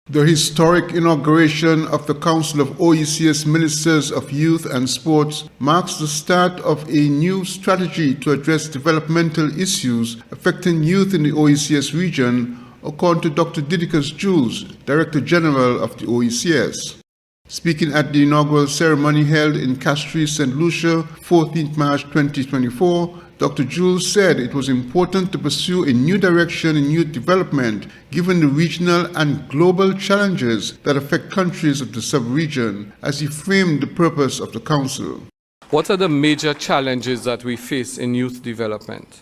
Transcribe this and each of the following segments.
The historic inauguration of the Council of Oecs Ministers of Youth and Sports marks the start of a new strategy to address developmental issues affecting youth in the Oecs region, according to Dr Didacus Jules, Director General of the Oecs. Speaking at the inaugural ceremony held in Castries, St. Lucia, 14th March 2024, Dr. Jules said it was important to pursue a new direction in youth development given the regional and global challenges that affect countries of the sub-region, as he framed the purpose of the Council. What are the major challenges that we face in youth development?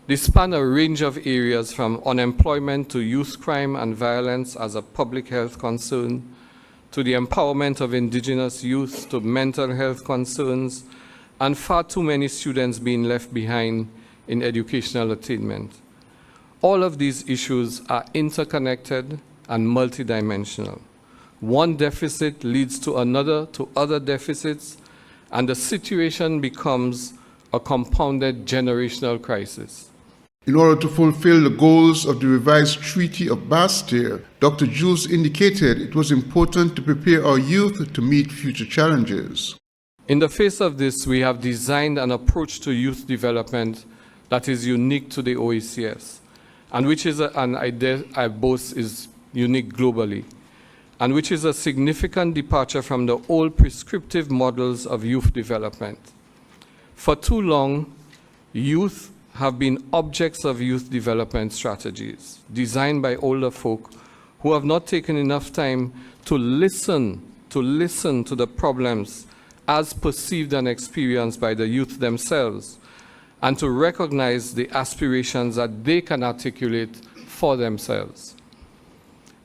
They span a range of areas from unemployment to youth crime and violence as a public health concern, to the empowerment of indigenous youth, to mental health concerns, and far too many students being left behind in educational attainment. All of these issues are interconnected and multidimensional. One deficit leads to another, to other deficits, and the situation becomes a compounded generational crisis. In order to fulfill the goals of the revised Treaty of Bastille, Dr. Jules indicated it was important to prepare our youth to meet future challenges. In the face of this, we have designed an approach to youth development that is unique to the Oecs, and which is, I boast, is unique globally, and which is a significant departure from the old prescriptive models of youth development. For too long, youth have been objects of youth development strategies designed by older folk who have not taken enough time to listen to the problems as perceived and experienced by the youth themselves, and to recognize the aspirations that they can articulate for themselves.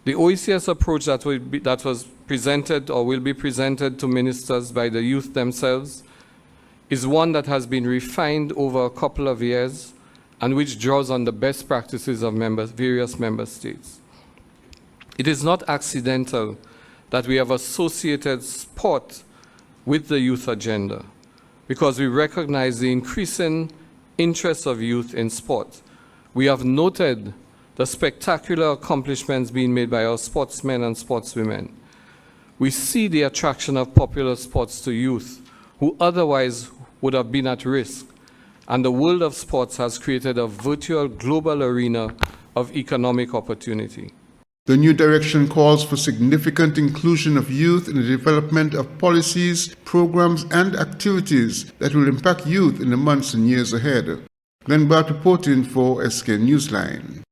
The Oecs approach that was presented or will be presented to ministers by the youth themselves is one that has been refined over a couple of years and which draws on the best practices of various member states. It is not accidental that we have associated sport with the youth agenda, because we recognize the increasing interest of youth in sport. We have noted the spectacular accomplishments being made by our sportsmen and sportswomen. We see the attraction of popular sports to youth who otherwise would have been at risk, and the world of sports has created a virtual global arena of economic opportunity. The new direction calls for significant inclusion of youth in the development of policies, programs, and activities that will impact youth in the months and years ahead. Glenn Bart reporting for SK Newsline.